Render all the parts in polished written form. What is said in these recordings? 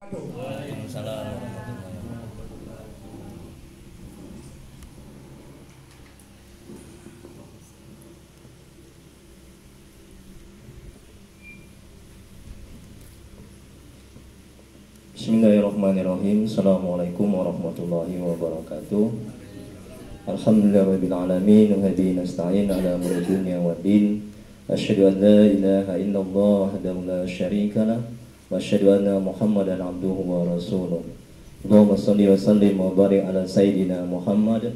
Waalaikumsalam warahmatullahi wabarakatuh. Bismillahirrahmanirrahim. Assalamualaikum warahmatullahi wabarakatuh. Alhamdulillahirabbil alamin wa bihi nasta'in ala umuri dunya waddin. Asyhadu an la ilaha illallah wahdahu la syarikalah wa asyhadu anna Muhammadan abduhu wa rasuluh. Allahumma shalli wa sallim wa barik ala sayyidina Muhammad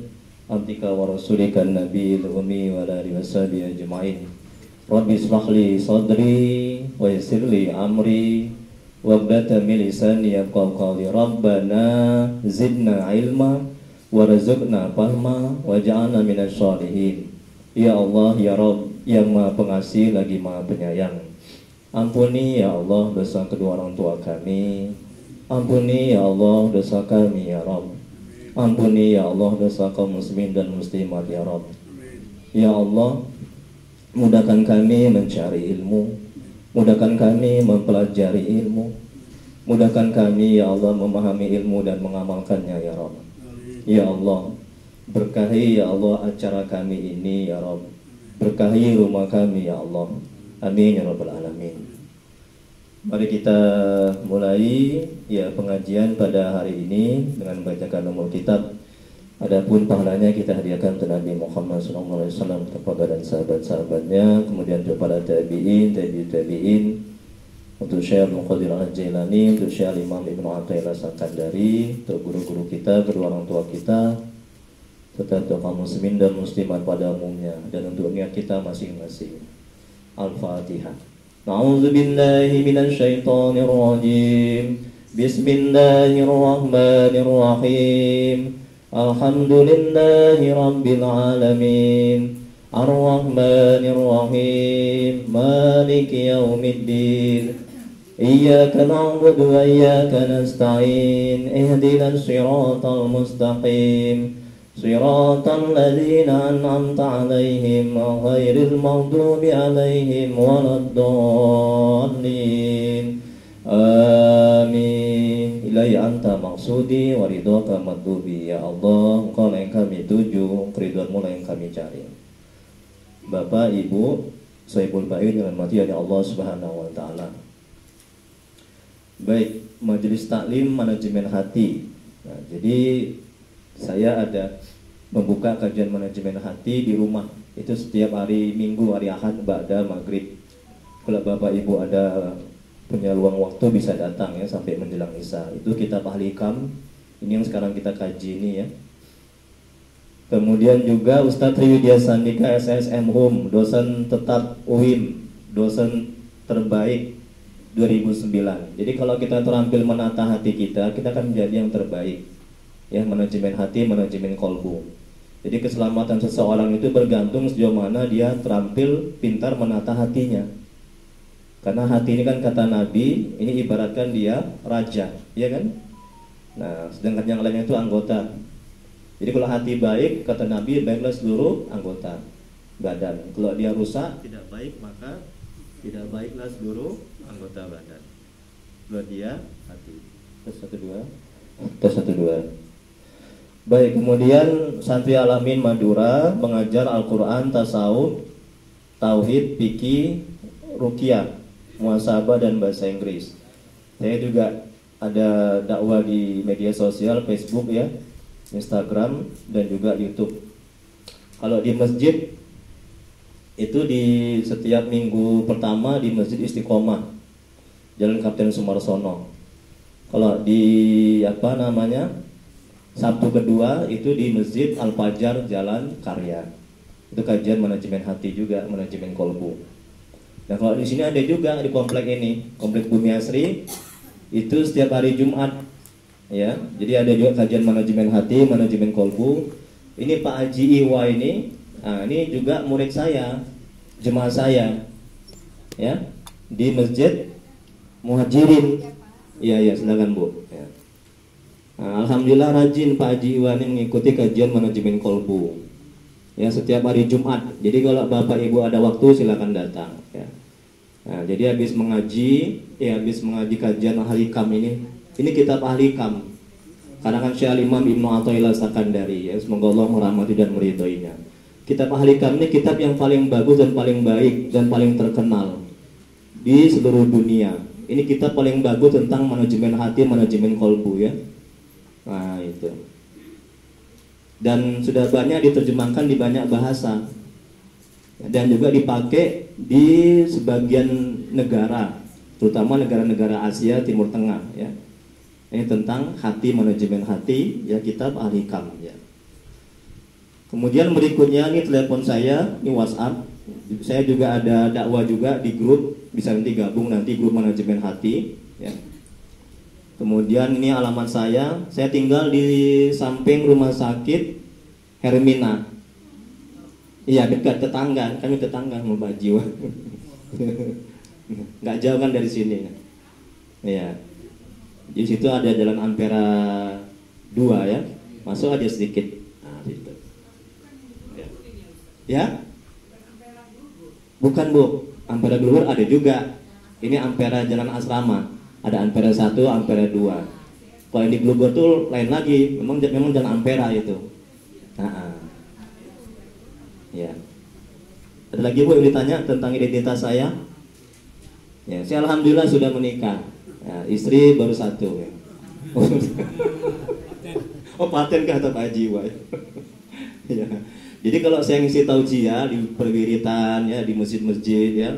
abdika wa rasulika nabiyil ummi wa ala alihi washabihi ajma'in. Rabbi ishrah li sadri wa yassir li amri wabdata min lisani yafqahu qawli. Rabbana zidna ilma warzuqna fahma waj'alna minasy shalihin. Ya Allah, ya Rabb, yang Maha Pengasih lagi Maha Penyayang, ampuni ya Allah dosa kedua orang tua kami. Ampuni ya Allah dosa kami ya Rabb. Ampuni ya Allah dosa kaum muslimin dan muslimat ya Rabb. Ya Allah, mudahkan kami mencari ilmu, mudahkan kami mempelajari ilmu, mudahkan kami ya Allah memahami ilmu dan mengamalkannya ya Rabb. Ya Allah, berkahi ya Allah acara kami ini ya Rabb. Berkahi rumah kami ya Allah. Amin ya Rabbal Alamin. Mari kita mulai ya pengajian pada hari ini dengan membacakan nomor kitab. Adapun pahalanya kita hadiahkan kepada Nabi Muhammad SAW, kepada dan sahabat-sahabatnya, kemudian kepada tabi'in, tabi'in, untuk Syekh Al-Qadir Al-Jailani, untuk Syekh Imam Ibnu Athaillah Sakandari, untuk guru-guru kita, kedua orang tua kita, serta untuk kaum muslimin dan muslimat pada umumnya, dan untuk niat kita masing-masing. Al-Fatihah. A'udzu billahi minasy syaithanir rajim. Bismillahirrahmanirrahim. Alhamdulillahi rabbil alamin. Ar-Rahmanir Rahim. Maliki yaumiddin. Iyyaka na'budu wa iyyaka nasta'in. Ihdinas siratal mustaqim. Siratal ladzina an'amta 'alaihim ghairil maghdubi 'alaihim waladdallin. Amin. Ilahi anta maksudi wa ridhaka madhubi. Ya Allah, Engkau yang kami tuju, keridhaanmu yang kami cari. Bapak, Ibu, Sohibul Bait dengan mati oleh Allah Subhanahu wa taala. Baik, majelis taklim manajemen hati. Nah, jadi saya ada membuka kajian manajemen hati di rumah. Itu setiap hari Minggu, hari Ahad, ba'da maghrib. Kalau Bapak Ibu ada punya luang waktu bisa datang ya sampai menjelang Isya. Itu kitab Ahli Hikam. Ini yang sekarang kita kaji ini ya. Kemudian juga Ustadz Triwidya Sandika SSM Hum, dosen tetap UIM, dosen terbaik 2009. Jadi kalau kita terampil menata hati kita akan menjadi yang terbaik. Ya, manajemen hati, manajemen kolbu. Jadi keselamatan seseorang itu bergantung sejauh mana dia terampil pintar menata hatinya. Karena hati ini kan kata Nabi, ini ibaratkan dia raja, ya kan? Nah, sedangkan yang lainnya itu anggota. Jadi kalau hati baik, kata Nabi, baiklah seluruh anggota badan. Kalau dia rusak, tidak baik, maka tidak baiklah seluruh anggota badan. Kalau dia hati. Tes 1 2. Tes 1 2. Baik, kemudian Santri Alamin Madura mengajar Al-Quran, Tasawuf, Tauhid, Fikih, Ruqyah, Muhasabah dan Bahasa Inggris. Saya juga ada dakwah di media sosial, Facebook ya, Instagram dan juga YouTube. Kalau di masjid itu di setiap minggu pertama di Masjid Istiqomah, Jalan Kapten Sumarsono. Kalau di Sabtu kedua itu di Masjid Al-Fajar Jalan Karya. Itu kajian manajemen hati juga, manajemen kolbu. Nah kalau di sini ada juga di komplek ini, komplek Bumi Asri, itu setiap hari Jumat. Ya, jadi ada juga kajian manajemen hati, manajemen kolbu. Ini Pak Haji Iwa ini, nah ini juga murid saya, jemaah saya, ya di Masjid Muhajirin. Iya silakan Bu. Ya. Nah, alhamdulillah rajin Pak Haji Iwa ini mengikuti kajian manajemen kolbu. Ya setiap hari Jumat. Jadi kalau Bapak Ibu ada waktu silakan datang. Ya. Nah, jadi habis mengaji kajian Ahli Hikam ini Ini kitab Ahli Kam, karangan Syekh Al-Imam Ibnu Athaillah Sakandari, ya, semoga Allah merahmati dan meridhoinya. Kitab Ahli Kam ini kitab yang paling bagus dan paling baik dan paling terkenal di seluruh dunia. Ini kitab paling bagus tentang manajemen hati, manajemen kolbu, ya. Nah, itu. Dan sudah banyak diterjemahkan di banyak bahasa. Dan juga dipakai di sebagian negara, terutama negara-negara Asia Timur Tengah, ya. Ini tentang hati, manajemen hati, ya, kitab Ahli Kam, ya. Kemudian berikutnya ini telepon saya, ini WhatsApp. Saya juga ada dakwah juga di grup, bisa nanti gabung nanti grup manajemen hati, ya. Kemudian ini alamat saya tinggal di samping rumah sakit Hermina. Iya, dekat tetangga, kami tetangga sama Pak Jiwa. Nggak jauh kan dari sini. Iya. Di situ ada Jalan Ampera 2, ya. Masuk aja sedikit. Nah, situ. Ya? Bukan, Bu. Ampera Blubur ada juga. Ini Ampera Jalan Asrama. Ada Ampera 1, Ampera 2. Kalau yang di Blubur tuh lain lagi. Memang Jalan Ampera itu. Nah, ya. Ada lagi, Bu, yang ditanya tentang identitas saya? Ya, saya alhamdulillah sudah menikah. Ya, istri baru 1, ya. Oh, paten kah atau Pak Jiwa? Ya. Jadi kalau saya ngisi taujiah di perwiritan, ya, di masjid-masjid, ya,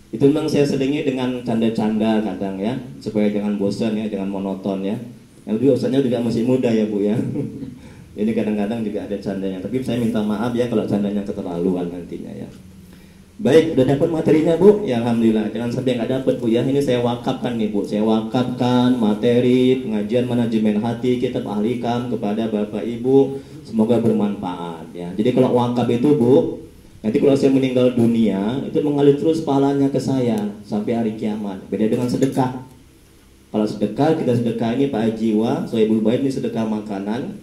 itu memang saya selingi dengan canda-canda kadang, ya, supaya jangan bosan, ya, jangan monoton, ya. Yang dulu usahanya juga masih muda, ya, Bu, ya. Ini kadang-kadang juga ada candanya, tapi saya minta maaf, ya, kalau candanya keterlaluan nantinya, ya. Baik, udah dapat materinya, Bu? Ya, alhamdulillah. Jangan sampai nggak dapat, Bu, ya. Ini saya wakafkan nih, Bu. Saya wakafkan materi pengajian manajemen hati kitab Ahli Kam kepada Bapak Ibu. Semoga bermanfaat, ya. Jadi kalau wakaf itu, Bu, nanti kalau saya meninggal dunia, itu mengalir terus pahalanya ke saya sampai hari kiamat. Beda dengan sedekah. Kalau sedekah, kita sedekah ini Pak Jiwa, Sohibul Bait, ini sedekah makanan,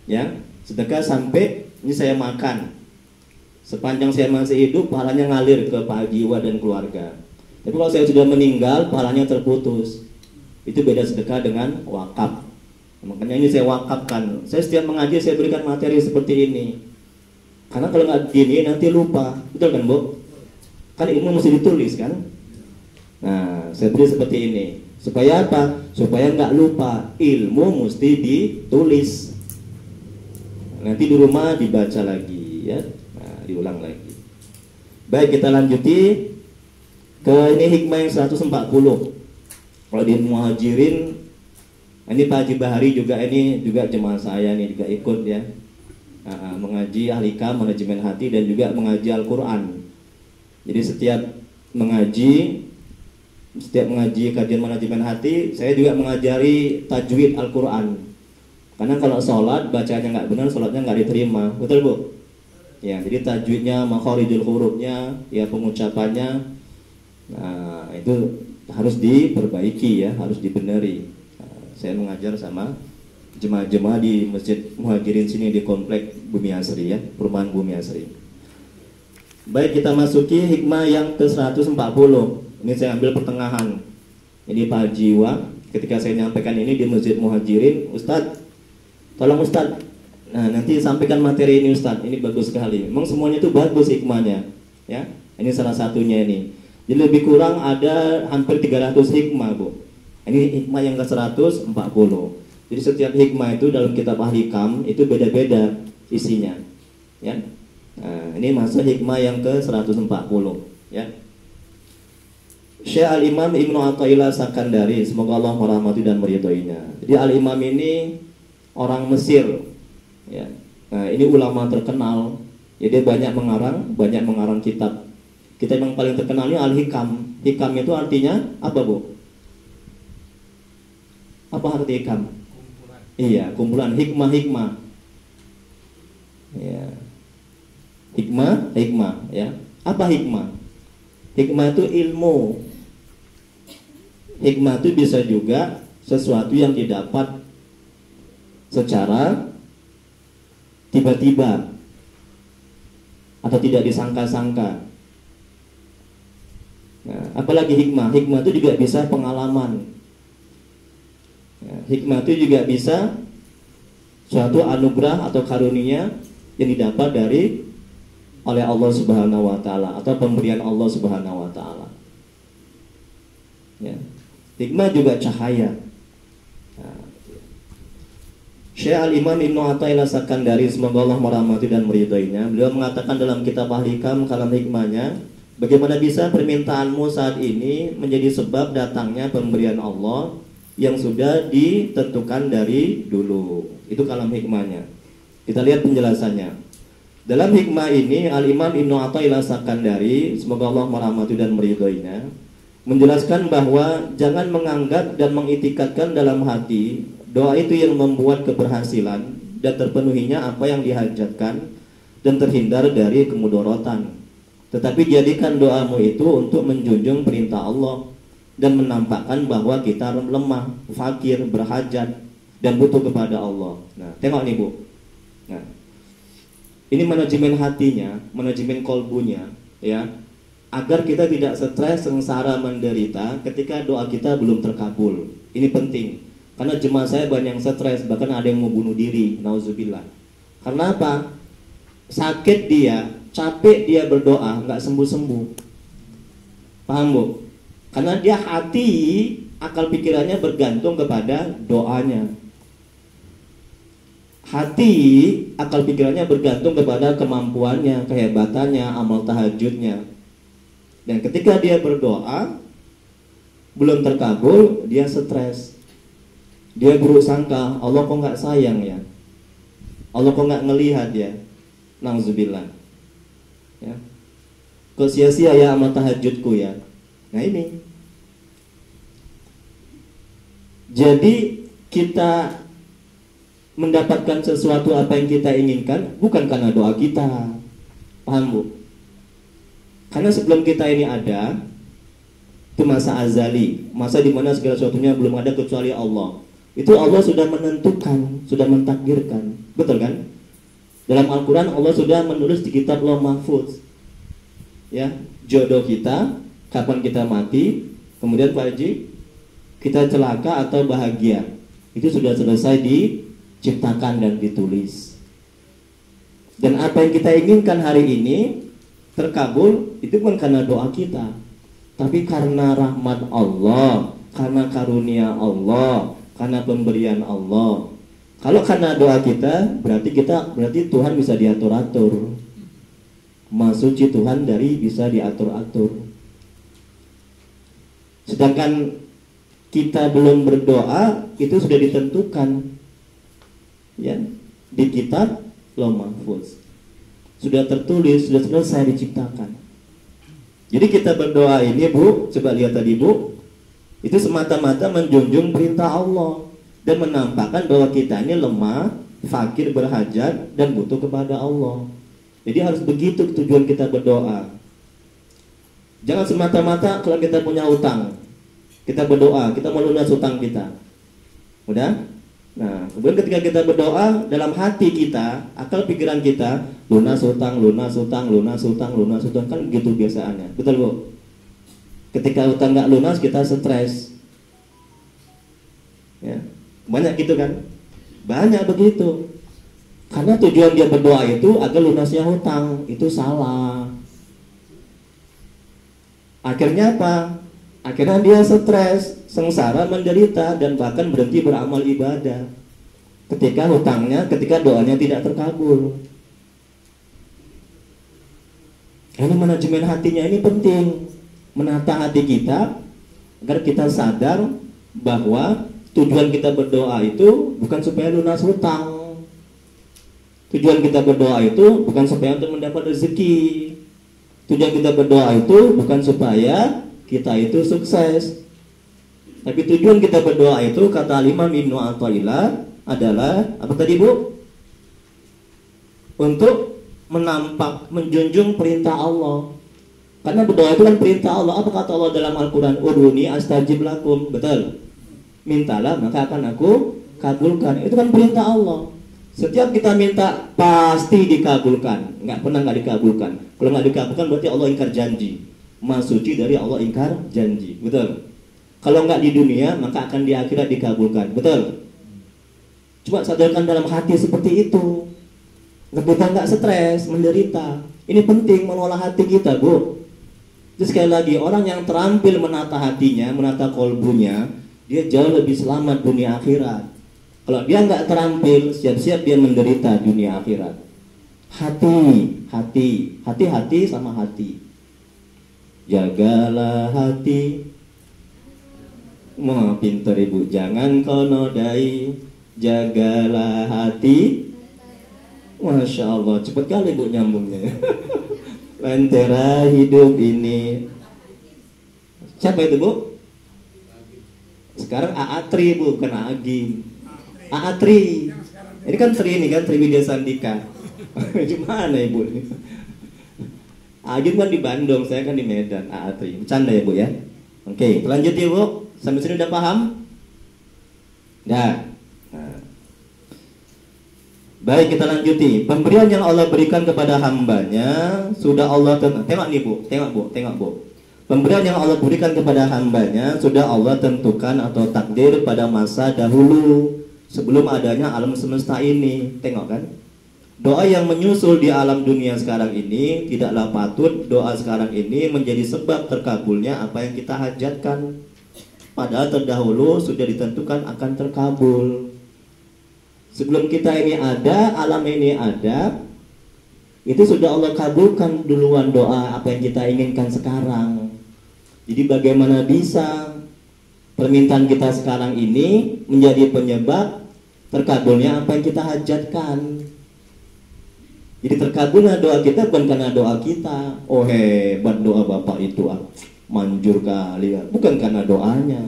ya. Sedekah sampai ini saya makan. Sepanjang saya masih hidup, pahalanya ngalir ke Pak Jiwa dan keluarga. Tapi kalau saya sudah meninggal, pahalanya terputus. Itu beda sedekah dengan wakaf. Makanya ini saya wakafkan. Saya setiap mengaji, saya berikan materi seperti ini. Karena kalau nggak gini, nanti lupa. Betul kan, Bu? Kan ilmu mesti ditulis, kan? Nah, saya beri seperti ini. Supaya apa? Supaya nggak lupa. Ilmu mesti ditulis. Nanti di rumah dibaca lagi, ya. Diulang lagi. Baik, kita lanjuti ke ini hikmah yang 140. Kalau di Muhajirin, ini Pak Haji Bahari juga, ini juga jemaah saya nih juga ikut, ya. Mengaji Ahli Kam, manajemen hati, dan juga mengaji Al-Quran. Jadi setiap mengaji kajian manajemen hati, saya juga mengajari tajwid Al-Quran. Karena kalau sholat bacanya nggak benar, sholatnya nggak diterima. Betul, Bu? Ya, jadi tajwidnya, makharijul hurufnya, ya, pengucapannya, nah, itu harus diperbaiki, ya, harus dibeneri. Saya mengajar sama jemaah-jemaah di Masjid Muhajirin sini di komplek Bumi Asri, ya, perumahan Bumi Asri. Baik, kita masuki hikmah yang ke-140. Ini saya ambil pertengahan. Ini Pak Jiwa, ketika saya menyampaikan ini di Masjid Muhajirin, Ustadz, tolong Ustadz, nah, nanti sampaikan materi ini, Ustadz. Ini bagus sekali. Memang semuanya itu bagus hikmahnya, ya. Ini salah satunya ini. Jadi lebih kurang ada hampir 300 hikmah, Bu. Ini hikmah yang ke-140. Jadi setiap hikmah itu dalam kitab Ahli Kam itu beda-beda isinya, ya. Nah, ini masuk hikmah yang ke-140, ya. Syekh Al-Imam Ibnu Athaillah Sakandari, semoga Allah merahmati dan meridhoinya. Jadi Al-Imam ini orang Mesir, ya. Nah, ini ulama terkenal. Ya, dia banyak mengarang kitab. Kitab yang paling terkenal ini Al-Hikam. Hikam itu artinya apa, Bu? Apa arti hikam? Kumpulan. Iya, kumpulan hikmah-hikmah. Ya. Hikmah, ya. Apa hikmah? Hikmah itu ilmu. Hikmah itu bisa juga sesuatu yang didapat secara tiba-tiba atau tidak disangka-sangka. Nah, apalagi hikmah? Hikmah itu juga bisa pengalaman. Ya, hikmah itu juga bisa suatu anugerah atau karunia yang didapat oleh Allah Subhanahu wa taala atau pemberian Allah Subhanahu wa taala. Ya. Hikmah juga cahaya. Nah, Syekh Al-Imam Ibnu Athaillah Sakandari, semoga Allah merahmati dan meridainya, beliau mengatakan dalam kitab Al-Hikam kalam hikmahnya, bagaimana bisa permintaanmu saat ini menjadi sebab datangnya pemberian Allah yang sudah ditentukan dari dulu. Itu kalam hikmahnya. Kita lihat penjelasannya. Dalam hikmah ini Al-Imam Ibnu Athaillah Sakandari, semoga Allah merahmati dan meridainya, menjelaskan bahwa jangan menganggap dan mengitikadkan dalam hati doa itu yang membuat keberhasilan dan terpenuhinya apa yang dihajatkan dan terhindar dari kemudorotan. Tetapi jadikan doamu itu untuk menjunjung perintah Allah dan menampakkan bahwa kita lemah, fakir, berhajat dan butuh kepada Allah. Nah, tengok nih Bu. Nah, ini manajemen hatinya, manajemen kolbunya, ya, agar kita tidak stres, sengsara, menderita ketika doa kita belum terkabul. Ini penting. Karena jemaah saya banyak yang stres, bahkan ada yang mau bunuh diri, nauzubillah. Karena apa? Sakit dia, capek dia berdoa, nggak sembuh-sembuh. Paham Bu? Karena dia hati, akal pikirannya bergantung kepada doanya. Hati, akal pikirannya bergantung kepada kemampuannya, kehebatannya, amal tahajudnya. Dan ketika dia berdoa, belum terkabul, dia stres. Dia buruk sangka, Allah kok nggak sayang ya, Allah kok nggak ngelihat ya, na'udzubillah, ya, kok sia-sia ya amal tahajudku ya. Nah ini, jadi kita mendapatkan sesuatu apa yang kita inginkan bukan karena doa kita, paham Bu? Karena sebelum kita ini ada, itu masa azali, masa dimana segala sesuatunya belum ada kecuali Allah. Itu Allah sudah menentukan, sudah mentakdirkan, betul kan? Dalam Al-Quran Allah sudah menulis di kitab Lauh Mahfuz, ya, jodoh kita, kapan kita mati, kemudian Pak Haji, kita celaka atau bahagia, itu sudah selesai diciptakan dan ditulis. Dan apa yang kita inginkan hari ini terkabul, itu bukan karena doa kita, tapi karena rahmat Allah, karena karunia Allah, karena pemberian Allah. Kalau karena doa kita, berarti Tuhan bisa diatur-atur. Maha suci Tuhan dari bisa diatur-atur. Sedangkan kita belum berdoa, itu sudah ditentukan, ya, di kitab Lauh Mahfuz. Sudah tertulis, sudah selesai diciptakan. Jadi kita berdoa ini Bu, coba lihat tadi Bu, itu semata-mata menjunjung perintah Allah dan menampakkan bahwa kita ini lemah, fakir, berhajat dan butuh kepada Allah. Jadi harus begitu tujuan kita berdoa. Jangan semata-mata kalau kita punya utang, kita berdoa, kita mau lunas utang kita. Udah? Nah, kemudian ketika kita berdoa, dalam hati kita, akal pikiran kita, lunas utang, lunas utang, lunas utang, lunas utang, kan gitu biasaannya. Betul Bu? Ketika utang nggak lunas kita stres, ya, banyak gitu kan, banyak begitu. Karena tujuan dia berdoa itu agar lunasnya hutang, itu salah. Akhirnya apa? Akhirnya dia stres, sengsara, menderita dan bahkan berhenti beramal ibadah. Ketika doanya tidak terkabul. Ini manajemen hatinya ini penting. Menata hati kita agar kita sadar bahwa tujuan kita berdoa itu bukan supaya lunas hutang. Tujuan kita berdoa itu bukan supaya untuk mendapat rezeki. Tujuan kita berdoa itu bukan supaya kita itu sukses. Tapi tujuan kita berdoa itu, kata Imam Ibnu Athaillah, adalah apa tadi Bu? Untuk menjunjung perintah Allah. Karena berdoa itu kan perintah Allah. Apa kata Allah dalam Al-Quran? Ud'uni astajib lakum. Betul. Mintalah maka akan aku kabulkan. Itu kan perintah Allah. Setiap kita minta pasti dikabulkan. Nggak pernah nggak dikabulkan. Kalau nggak dikabulkan berarti Allah ingkar janji. Maha suci dari Allah ingkar janji. Betul. Kalau nggak di dunia, maka akan di akhirat dikabulkan. Betul? Coba sadarkan dalam hati seperti itu. Kita nggak stres, menderita. Ini penting mengolah hati kita, Bu. Terus sekali lagi, orang yang terampil menata hatinya, menata kolbunya, dia jauh lebih selamat dunia akhirat. Kalau dia nggak terampil, siap-siap dia menderita dunia akhirat. Hati sama hati. Jagalah hati. Wah, pintar Ibu. Jangan kau nodai. Jagalah hati. Masya Allah, cepat kali Bu nyambungnya. Lentera hidup ini. Siapa itu Bu? Sekarang Aatri Bu, bukan Aagim. Aatri. Ini kan Tri ini kan, Triwidya Sandika. Gimana Ibu ini? Aagim kan di Bandung, saya kan di Medan. Aatri. Bercanda ya Bu ya. Oke, lanjut ya Bu. Sampai sini udah paham? Dah. Nah. Baik, kita lanjuti. Pemberian yang Allah berikan kepada hambanya sudah Allah tengok nih Bu, tengok Bu. Pemberian yang Allah berikan kepada hambanya sudah Allah tentukan atau takdir pada masa dahulu sebelum adanya alam semesta ini. Tengok kan? Doa yang menyusul di alam dunia sekarang ini tidaklah patut doa sekarang ini menjadi sebab terkabulnya apa yang kita hajatkan. Padahal terdahulu sudah ditentukan akan terkabul. Sebelum kita ini ada, alam ini ada, itu sudah Allah kabulkan duluan doa apa yang kita inginkan sekarang. Jadi bagaimana bisa permintaan kita sekarang ini menjadi penyebab terkabulnya apa yang kita hajatkan. Jadi terkabulnya doa kita bukan karena doa kita. Oh hebat doa Bapak itu, manjur kali ya. Bukan karena doanya.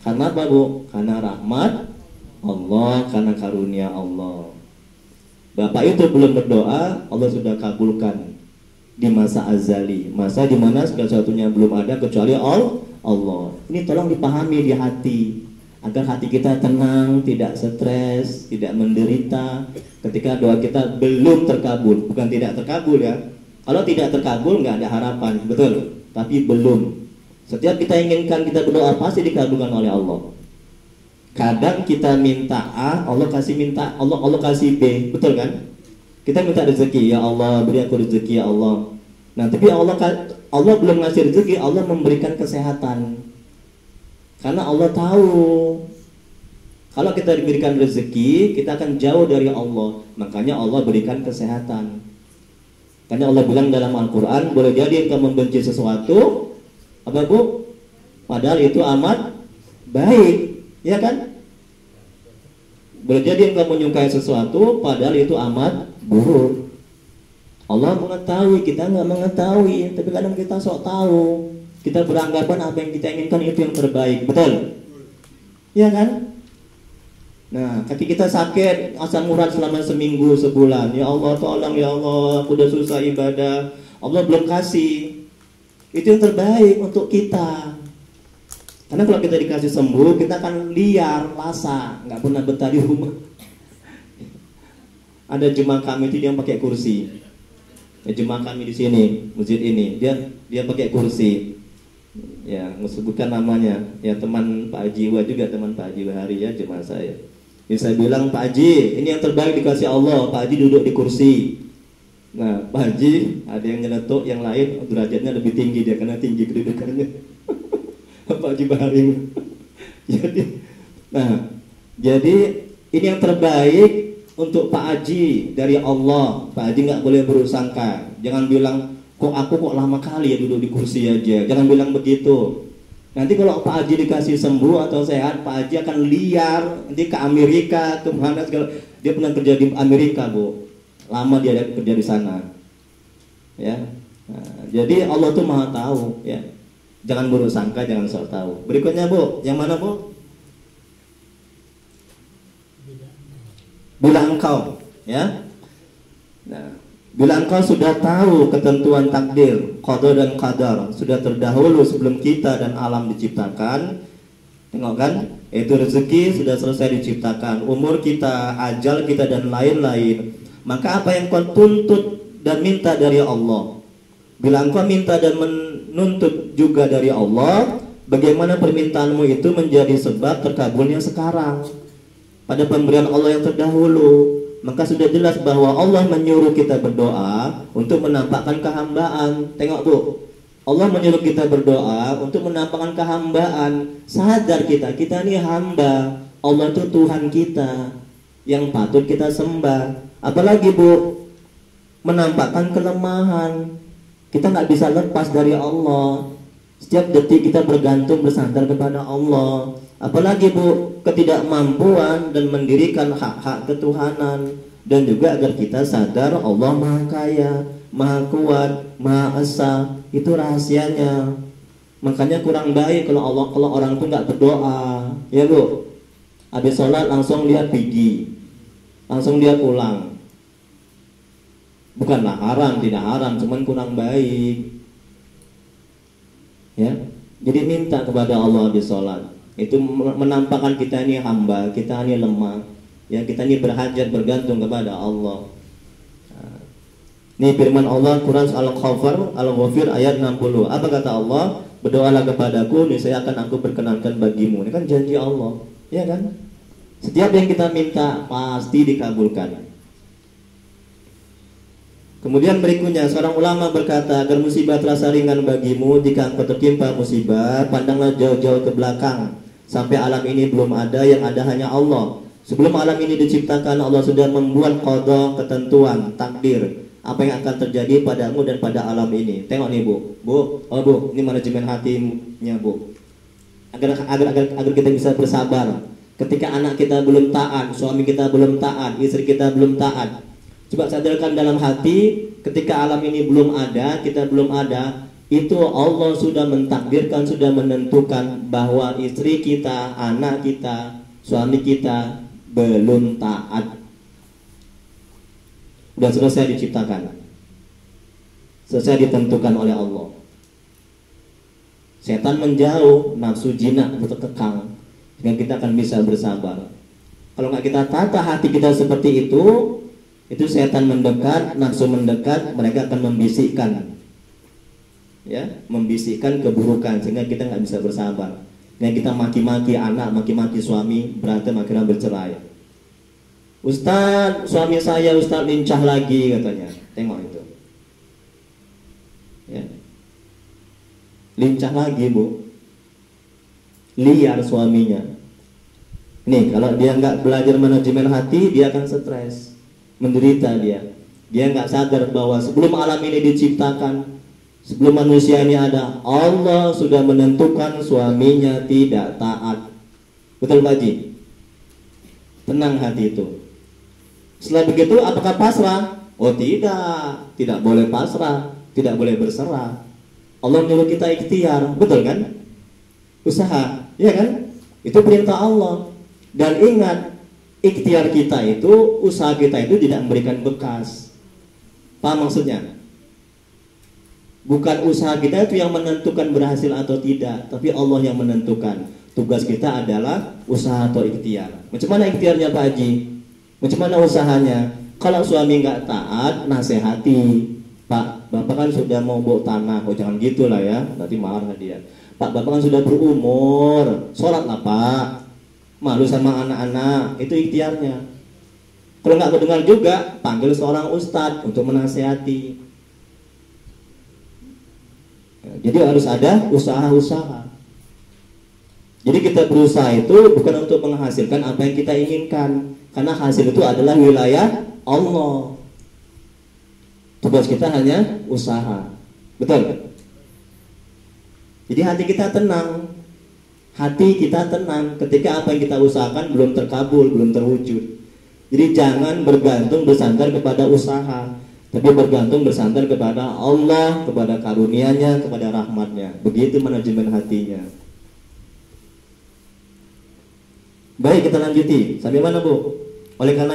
Karena apa Bu? Karena rahmat Allah, karena karunia Allah. Bapak itu belum berdoa, Allah sudah kabulkan di masa azali, masa di mana segala sesuatunya belum ada kecuali Allah. Ini tolong dipahami di hati, agar hati kita tenang, tidak stres, tidak menderita ketika doa kita belum terkabul. Bukan tidak terkabul ya. Kalau tidak terkabul nggak ada harapan, betul. Tapi belum. Setiap kita inginkan, kita berdoa pasti dikabulkan oleh Allah. Kadang kita minta A, Allah kasih kasih B, betul kan? Kita minta rezeki, ya Allah beri aku rezeki ya Allah. Nah, tapi Allah belum ngasih rezeki, Allah memberikan kesehatan. Karena Allah tahu kalau kita diberikan rezeki, kita akan jauh dari Allah. Makanya Allah berikan kesehatan. Karena Allah bilang dalam Al-Quran, boleh jadi engkau membenci sesuatu, apa Bu? Padahal itu amat baik. Ya kan? Boleh jadi engkau menyukai sesuatu padahal itu amat buruk. Allah mengetahui, kita nggak mengetahui, tapi kadang kita sok tahu. Kita beranggapan apa yang kita inginkan itu yang terbaik, betul? Ya kan? Nah, kaki kita sakit, asam urat selama seminggu, sebulan. Ya Allah, tolong ya Allah, aku udah susah ibadah. Allah belum kasih. Itu yang terbaik untuk kita. Karena kalau kita dikasih sembuh, kita akan liar, lasa, nggak pernah betah di rumah. Ada jemaah kami itu yang pakai kursi. Ya, jemaah kami di sini, masjid ini, dia pakai kursi. Ya, sebutkan namanya. Ya, teman Pak Haji Wa juga, teman Pak Haji Wahari ya, jemaah saya. Jadi saya bilang, Pak Haji, ini yang terbaik dikasih Allah. Pak Haji duduk di kursi. Nah, Pak Haji ada yang nyeletuk, yang lain derajatnya lebih tinggi dia karena tinggi kedudukannya. Pak Haji Baharim. Jadi ini yang terbaik untuk Pak Haji dari Allah. Pak Haji nggak boleh berusangka. Jangan bilang kok lama kali ya duduk di kursi aja. Jangan bilang begitu. Nanti kalau Pak Haji dikasih sembuh atau sehat, Pak Haji akan liar nanti ke Amerika, ke mana segala. Dia pernah kerja di Amerika Bu. Lama dia kerja di sana. Ya. Nah, jadi Allah tuh Maha tahu. Ya. Jangan buruk sangka, jangan sok tahu. Berikutnya Bu, yang mana Bu? Bila engkau, ya. Nah, bila engkau sudah tahu ketentuan takdir, qada dan qadar, sudah terdahulu sebelum kita dan alam diciptakan. Tengok kan? Itu rezeki sudah selesai diciptakan, umur kita, ajal kita dan lain-lain. Maka apa yang kau tuntut dan minta dari Allah, bila engkau minta dan menuntut juga dari Allah, bagaimana permintaanmu itu menjadi sebab terkabulnya sekarang pada pemberian Allah yang terdahulu. Maka sudah jelas bahwa Allah menyuruh kita berdoa untuk menampakkan kehambaan. Tengok Bu, Allah menyuruh kita berdoa untuk menampakkan kehambaan. Sadar kita ini hamba, Allah itu Tuhan kita yang patut kita sembah. Apalagi Bu, menampakkan kelemahan. Kita nggak bisa lepas dari Allah. Setiap detik kita bergantung bersandar kepada Allah. Apalagi Bu, ketidakmampuan dan mendirikan hak-hak ketuhanan. Dan juga agar kita sadar Allah Maha Kaya, Maha Kuat, Maha Esa. Itu rahasianya. Makanya kurang baik kalau orang itu nggak berdoa, ya Bu. Habis sholat langsung lihat pergi, langsung dia pulang. Bukanlah haram, tidak haram, cuman kurang baik. Ya, jadi minta kepada Allah habis sholat. Itu menampakkan kita ini hamba, kita ini lemah, ya, kita ini berhajat, bergantung kepada Allah. Nah, ini firman Allah Quran Al-Ghafir ayat 60. Apa kata Allah? Berdoalah kepadaku, niscaya akan aku perkenankan bagimu. Ini kan janji Allah, ya kan? Setiap yang kita minta pasti dikabulkan. Kemudian berikutnya, seorang ulama berkata, agar musibah terasa ringan bagimu, jika engkau tertimpa musibah, pandanglah jauh-jauh ke belakang, sampai alam ini belum ada, yang ada hanya Allah. Sebelum alam ini diciptakan, Allah sudah membuat qada, ketentuan, takdir, apa yang akan terjadi padamu dan pada alam ini. Tengok nih Bu, Bu, ini manajemen hatinya Bu. Agar kita bisa bersabar. Ketika anak kita belum taat, suami kita belum taat, istri kita belum taat. Coba sadarkan dalam hati, ketika alam ini belum ada, kita belum ada, itu Allah sudah mentakdirkan, sudah menentukan bahwa istri kita, anak kita, suami kita belum taat. Sudah selesai diciptakan, selesai ditentukan oleh Allah. Setan menjauh, nafsu jinak terkekang, sehingga kita akan bisa bersabar. Kalau nggak kita tata hati kita seperti itu setan mendekat, nafsu mendekat, mereka akan membisikkan, ya, membisikkan keburukan, sehingga kita nggak bisa bersabar. Dan kita maki-maki anak, maki-maki suami, berantem akhirnya bercerai. Ustaz, suami saya Ustaz lincah lagi katanya. Tengok itu, ya, lincah lagi Bu, liar suaminya. Nih, kalau dia nggak belajar manajemen hati, dia akan stres, menderita dia. Dia nggak sadar bahwa sebelum alam ini diciptakan, sebelum manusia ini ada, Allah sudah menentukan suaminya tidak taat. Betul Pak Haji? Tenang hati itu. Setelah begitu apakah pasrah? Oh tidak boleh pasrah, tidak boleh berserah. Allah menyuruh kita ikhtiar, betul kan? Usaha, ya kan? Itu perintah Allah. Dan ingat, ikhtiar kita itu, usaha kita itu tidak memberikan bekas. Paham maksudnya? Bukan usaha kita itu yang menentukan berhasil atau tidak, tapi Allah yang menentukan. Tugas kita adalah usaha atau ikhtiar. Macam mana ikhtiarnya Pak Haji? Macam mana usahanya? Kalau suami nggak taat, nasihati. Pak, Bapak kan sudah mau bawa tanah. Oh jangan gitulah ya, nanti marah dia. Pak, Bapak kan sudah berumur, sholatlah Pak. Malu sama anak-anak, itu ikhtiarnya. Kalau nggak kedengar juga, panggil seorang ustadz untuk menasihati. Jadi harus ada usaha-usaha. Jadi kita berusaha itu bukan untuk menghasilkan apa yang kita inginkan, karena hasil itu adalah wilayah Allah. Tugas kita hanya usaha. Betul? Jadi hati kita tenang. Hati kita tenang ketika apa yang kita usahakan belum terkabul, belum terwujud. Jadi jangan bergantung bersandar kepada usaha, tapi bergantung bersandar kepada Allah, kepada karunia-Nya, kepada rahmat-Nya. Begitu manajemen hatinya. Baik, kita lanjuti. Sampai mana Bu? Oleh karena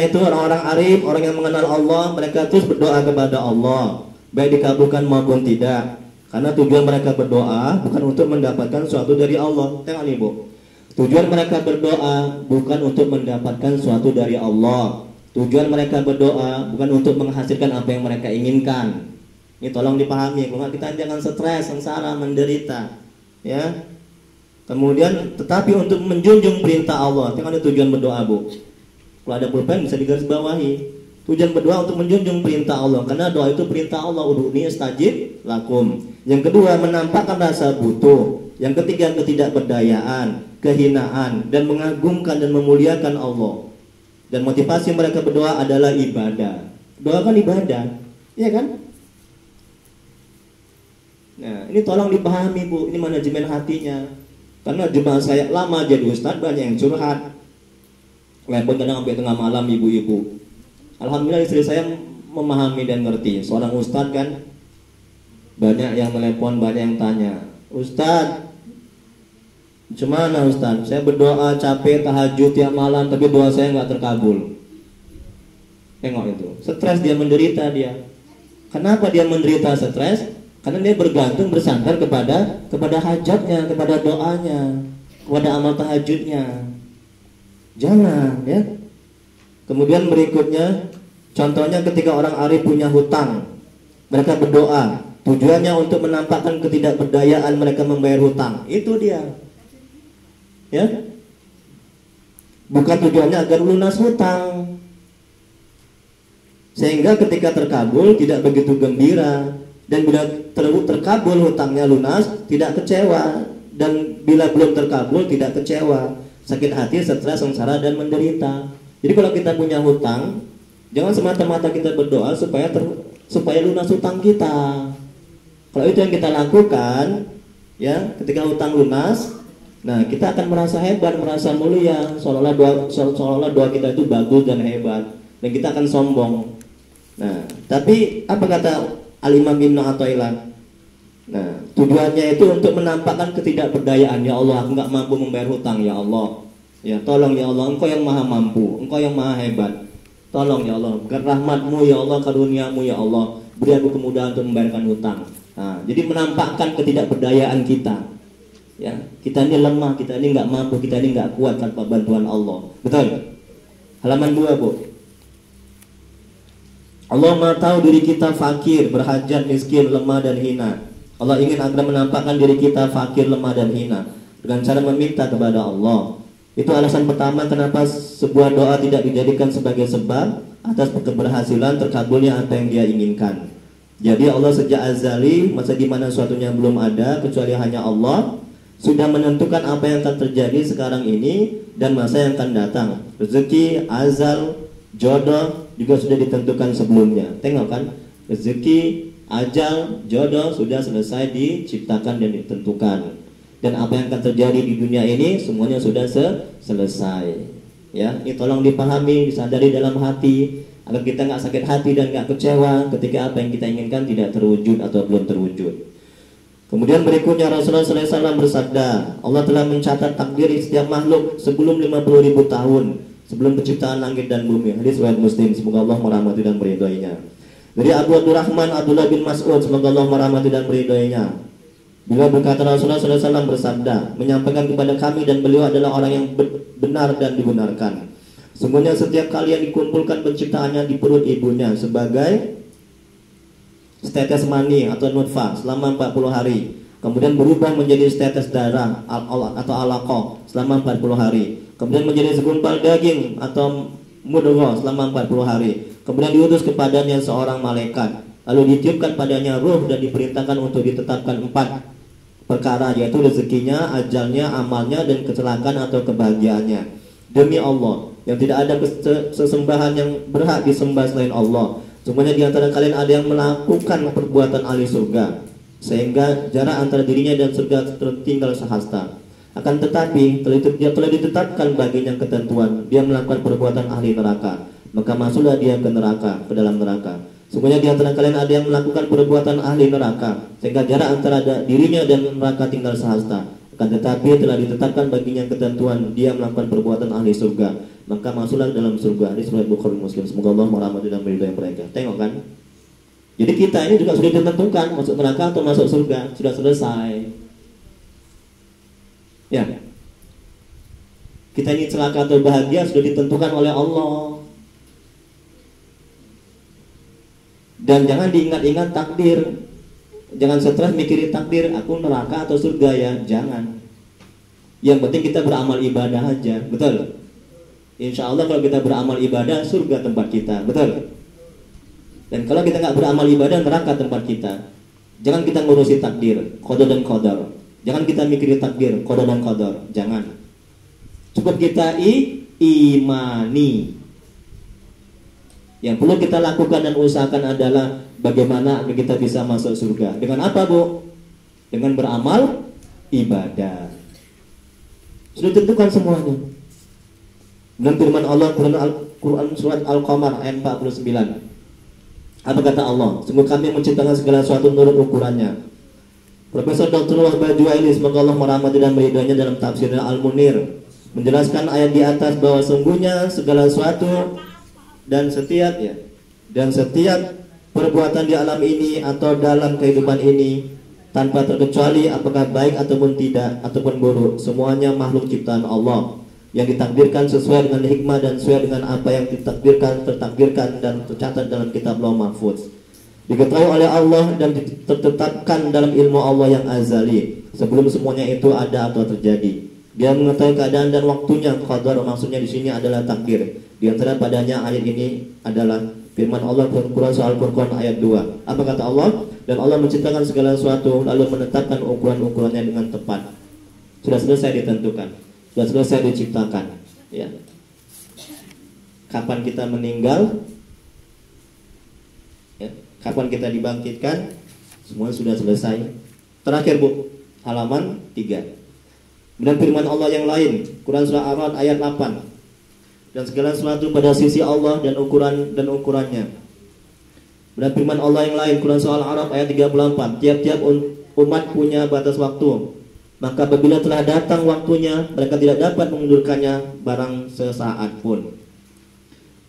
itu orang-orang arif, orang yang mengenal Allah, mereka terus berdoa kepada Allah, baik dikabulkan maupun tidak. Karena tujuan mereka berdoa bukan untuk mendapatkan sesuatu dari Allah. Tengok nih Bu, tujuan mereka berdoa bukan untuk mendapatkan sesuatu dari Allah. Tujuan mereka berdoa bukan untuk menghasilkan apa yang mereka inginkan. Ini tolong dipahami, kalau nggak kita jangan stres, sengsara, menderita, ya. Kemudian, tetapi untuk menjunjung perintah Allah, itu kan ada tujuan berdoa, Bu. Kalau ada pulpen bisa digarisbawahi. Tujuan berdoa untuk menjunjung perintah Allah, karena doa itu perintah Allah. Udhuni astajib lakum. Yang kedua, menampakkan rasa butuh. Yang ketiga, ketidakberdayaan, kehinaan, dan mengagungkan dan memuliakan Allah. Dan motivasi mereka berdoa adalah ibadah. Doa kan ibadah, iya kan? Nah, ini tolong dipahami, Bu. Ini manajemen hatinya. Karena jemaah saya lama jadi ustadz, banyak yang curhat. Telepon kadang sampai tengah malam, ibu-ibu. Alhamdulillah istri saya memahami dan ngerti. Seorang ustadz kan, banyak yang telepon, banyak yang tanya, Ustadz, gimana Ustadz? Saya berdoa capek tahajud tiap malam, tapi doa saya nggak terkabul. Tengok itu, stres dia, menderita dia. Kenapa dia menderita stres? Karena dia bergantung, bersandar kepada hajatnya, kepada doanya, kepada amal tahajudnya. Jangan, ya. Kemudian berikutnya, contohnya ketika orang arif punya hutang, mereka berdoa, tujuannya untuk menampakkan ketidakberdayaan mereka membayar hutang. Itu dia, ya. Bukan tujuannya agar lunas hutang. Sehingga ketika terkabul tidak begitu gembira. Dan bila terkabul hutangnya lunas, tidak kecewa. Dan bila belum terkabul, tidak kecewa, sakit hati, stres, sengsara, dan menderita. Jadi kalau kita punya hutang, jangan semata-mata kita berdoa supaya lunas hutang kita. Kalau itu yang kita lakukan, ya, ketika hutang lunas, nah kita akan merasa hebat, merasa mulia, seolah-olah doa kita itu bagus dan hebat, dan kita akan sombong. Nah, tapi apa kata Al-Imam Ibnu Athaillah? Nah, tujuannya itu untuk menampakkan ketidakberdayaan. Ya Allah, aku nggak mampu membayar hutang, ya Allah. Ya, tolong ya Allah, Engkau yang maha mampu, Engkau yang maha hebat. Tolong ya Allah, rahmat-Mu ya Allah, karunia-Mu ya Allah, beri aku kemudahan untuk membayarkan hutang. Nah, jadi menampakkan ketidakberdayaan kita. Ya, kita ini lemah, kita ini nggak mampu, kita ini nggak kuat tanpa bantuan Allah. Betul? Halaman 2, Bu. Allah Maha tahu diri kita fakir, berhajat, miskin, lemah dan hina. Allah ingin agar menampakkan diri kita fakir, lemah dan hina dengan cara meminta kepada Allah. Itu alasan pertama kenapa sebuah doa tidak dijadikan sebagai sebab atas keberhasilan terkabulnya apa yang dia inginkan. Jadi Allah sejak azali, masa dimana suatunya belum ada kecuali hanya Allah, sudah menentukan apa yang akan terjadi sekarang ini dan masa yang akan datang. Rezeki, azal, jodoh juga sudah ditentukan sebelumnya. Tengok kan, rezeki, ajal, jodoh sudah selesai diciptakan dan ditentukan. Dan apa yang akan terjadi di dunia ini semuanya sudah selesai. Ya, ini tolong dipahami, disadari dalam hati agar kita nggak sakit hati dan nggak kecewa ketika apa yang kita inginkan tidak terwujud atau belum terwujud. Kemudian berikutnya Rasulullah SAW bersabda, Allah telah mencatat takdir setiap makhluk sebelum 50.000 tahun sebelum penciptaan langit dan bumi. Hadis riwayat Muslim. Semoga Allah merahmati dan meridhoinya. Dari Abu Abdurrahman Abdullah bin Mas'ud, semoga Allah merahmati dan meridhoinya. Beliau berkata, Rasulullah SAW bersabda, menyampaikan kepada kami dan beliau adalah orang yang benar dan dibenarkan. Sungguhnya setiap kali yang dikumpulkan penciptaannya di perut ibunya sebagai setetes mani atau nutfah selama 40 hari. Kemudian berubah menjadi setetes darah atau alaqah selama 40 hari. Kemudian menjadi segumpal daging atau mudghah selama 40 hari. Kemudian diutus kepadanya seorang malaikat. Lalu ditiupkan padanya ruh dan diperintahkan untuk ditetapkan 4 perkara, yaitu rezekinya, ajalnya, amalnya, dan kecelakaan atau kebahagiaannya. Demi Allah, yang tidak ada sesembahan yang berhak disembah selain Allah. Semuanya di antara kalian ada yang melakukan perbuatan ahli surga, sehingga jarak antara dirinya dan surga tertinggal sehasta. Akan tetapi telah ditetapkan baginya ketentuan, dia melakukan perbuatan ahli neraka, maka masuklah dia ke neraka, ke dalam neraka. Semuanya di antara kalian ada yang melakukan perbuatan ahli neraka, sehingga jarak antara dirinya dan neraka tinggal sehasta. Akan tetapi telah ditetapkan baginya ketentuan, dia melakukan perbuatan ahli surga, maka masuklah dalam surga. Hadis riwayat Bukhari Muslim. Semoga Allah merahmati dan meridhai mereka. Tengok kan? Jadi kita ini juga sudah ditentukan masuk neraka atau masuk surga, sudah selesai. Ya. Kita ini celaka atau bahagia sudah ditentukan oleh Allah. Dan jangan diingat-ingat takdir. Jangan stres mikirin takdir, aku neraka atau surga ya, jangan. Yang penting kita beramal ibadah aja, betul? Insya Allah kalau kita beramal ibadah, surga tempat kita, betul? Dan kalau kita nggak beramal ibadah, neraka tempat kita. Jangan kita ngurusi takdir, qada dan qadar. Jangan kita mikirin takdir, qada dan qadar, jangan. Cukup kita imani. Yang perlu kita lakukan dan usahakan adalah bagaimana agar kita bisa masuk surga. Dengan apa, Bu? Dengan beramal ibadah. Sudah tentukan semuanya. Dan firman Allah Quran surat Al-Qamar ayat 49. Apa kata Allah? Sungguh kami menciptakan segala sesuatu menurut ukurannya. Profesor Dr. Wahbah Juwaili, semoga Allah merahmati dan meridhoinya, dalam tafsirnya Al-Munir menjelaskan ayat di atas bahwa sungguhnya segala sesuatu dan setiap perbuatan di alam ini atau dalam kehidupan ini tanpa terkecuali apakah baik ataupun tidak ataupun buruk, semuanya makhluk ciptaan Allah yang ditakdirkan sesuai dengan hikmah dan sesuai dengan apa yang tertakdirkan dan tercatat dalam kitab Lauh Mahfuz, diketahui oleh Allah dan tertetapkan dalam ilmu Allah yang azali sebelum semuanya itu ada atau terjadi. Dia mengetahui keadaan dan waktunya. Qadar maksudnya di sini adalah takdir. Di antara padanya ayat ini adalah firman Allah Quran soal Furqan ayat 2. Apa kata Allah? Dan Allah menciptakan segala sesuatu lalu menetapkan ukuran-ukurannya dengan tepat. Sudah selesai ditentukan, sudah selesai diciptakan, ya. Kapan kita meninggal, ya, kapan kita dibangkitkan, semua sudah selesai. Terakhir, Bu, halaman 3. Dan firman Allah yang lain, Quran surah Ar-Ra'd ayat 8. Dan segala sesuatu pada sisi Allah dan ukurannya. Dan firman Allah yang lain, Quran surah Al-Araf ayat 34. Tiap-tiap umat punya batas waktu. Maka apabila telah datang waktunya, mereka tidak dapat mengundurkannya barang sesaat pun.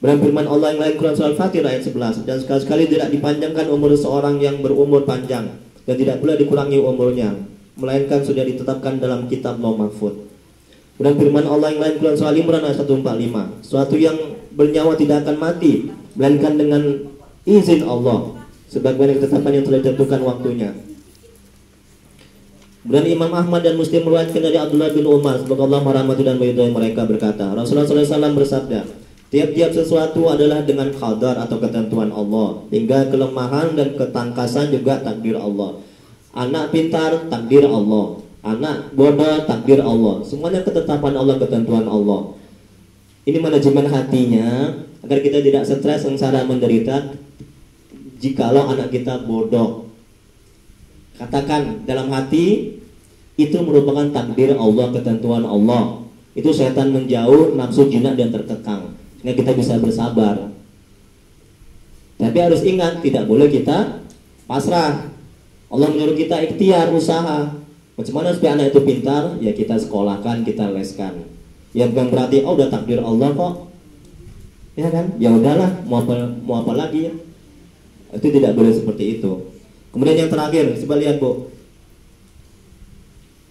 Dan firman Allah yang lain, Quran surah Al-Fatir ayat 11. Dan sekali-sekali tidak dipanjangkan umur seorang yang berumur panjang, dan tidak pula dikurangi umurnya, melainkan sudah ditetapkan dalam kitab Lauh Mahfuz. Dan firman Allah yang lain, Quran surah Al-Imran ayat 145. Suatu yang bernyawa tidak akan mati melainkan dengan izin Allah, sebagaimana ketetapan yang telah ditentukan waktunya. Dan Imam Ahmad dan Muslim meriwayatkan dari Abdullah bin Umar, semoga Allah merahmati dan meridhai mereka, berkata, Rasulullah SAW bersabda, tiap-tiap sesuatu adalah dengan qadar atau ketentuan Allah, hingga kelemahan dan ketangkasan juga takdir Allah. Anak pintar, takdir Allah. Anak bodoh, takdir Allah. Semuanya ketetapan Allah, ketentuan Allah. Ini manajemen hatinya agar kita tidak stres, sengsara, menderita jikalau anak kita bodoh. Katakan dalam hati, itu merupakan takdir Allah, ketentuan Allah. Itu setan menjauh, nafsu jinak dan terkekang, sehingga kita bisa bersabar. Tapi harus ingat, tidak boleh kita pasrah. Allah menyuruh kita ikhtiar, usaha. Bagaimana supaya anak itu pintar? Ya kita sekolahkan, kita leskan. Ya bukan berarti udah takdir Allah kok, ya kan? Ya udahlah, mau apa lagi ya? Itu tidak boleh seperti itu. Kemudian yang terakhir, coba lihat, Bu.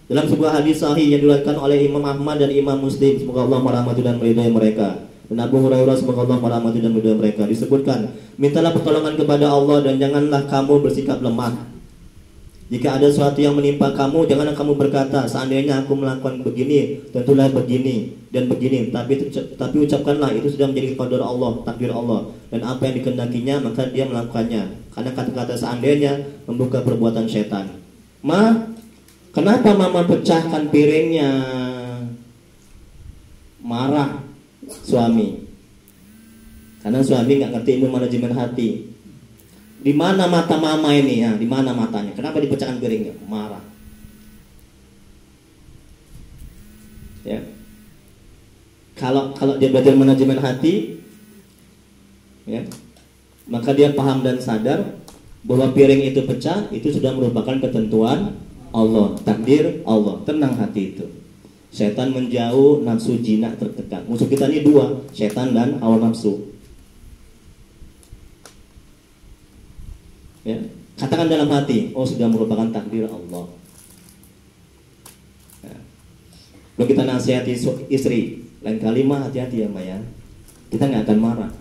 Dalam sebuah hadis sahih yang diriwayatkan oleh Imam Ahmad dan Imam Muslim, semoga Allah merahmati dan meridhai mereka, dan Abu Hurairah, semoga Allah merahmati dan meridhai mereka, disebutkan, mintalah pertolongan kepada Allah dan janganlah kamu bersikap lemah. Jika ada sesuatu yang menimpa kamu, janganlah kamu berkata, seandainya aku melakukan begini, tentulah begini dan begini. Tapi ucapkanlah, itu sudah menjadi qadar Allah, takdir Allah, dan apa yang dikehendakinya maka dia melakukannya. Karena kata-kata seandainya membuka perbuatan setan. Kenapa mama pecahkan piringnya? Marah suami, karena suami nggak ngerti ilmu manajemen hati. Di mana mata mama ini ya? Di mana matanya? Kenapa dipecahkan piringnya? Marah. Ya. Kalau dia belajar manajemen hati, ya, maka dia paham dan sadar bahwa piring itu pecah, itu sudah merupakan ketentuan Allah, takdir Allah. Tenang hati itu. Setan menjauh, nafsu jinak tertekan. Musuh kita ini dua, setan dan hawa nafsu. Ya, katakan dalam hati, oh sudah merupakan takdir Allah. Ya. Kalau kita nasihati istri, lain kali mah hati-hati ya Maya, kita nggak akan marah.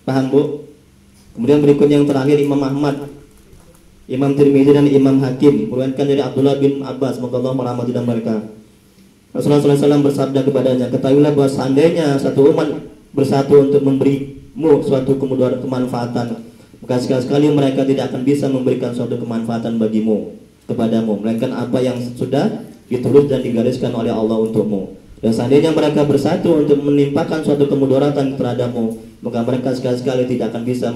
Paham Bu? Kemudian berikutnya yang terakhir Imam Ahmad, Imam Tirmidzi dan Imam Hakim meriwayatkan dari Abdullah bin Abbas, semoga Allah merahmati dan mereka. Rasulullah SAW bersabda kepadanya, ketahuilah bahwa seandainya satu umat bersatu untuk memberimu suatu kemanfaatan, maka sekali-sekali mereka tidak akan bisa memberikan suatu kemanfaatan bagimu, kepadamu, melainkan apa yang sudah ditulis dan digariskan oleh Allah untukmu. Dan seandainya mereka bersatu untuk menimpakan suatu kemudaratan terhadapmu, maka mereka sekali-sekali tidak akan bisa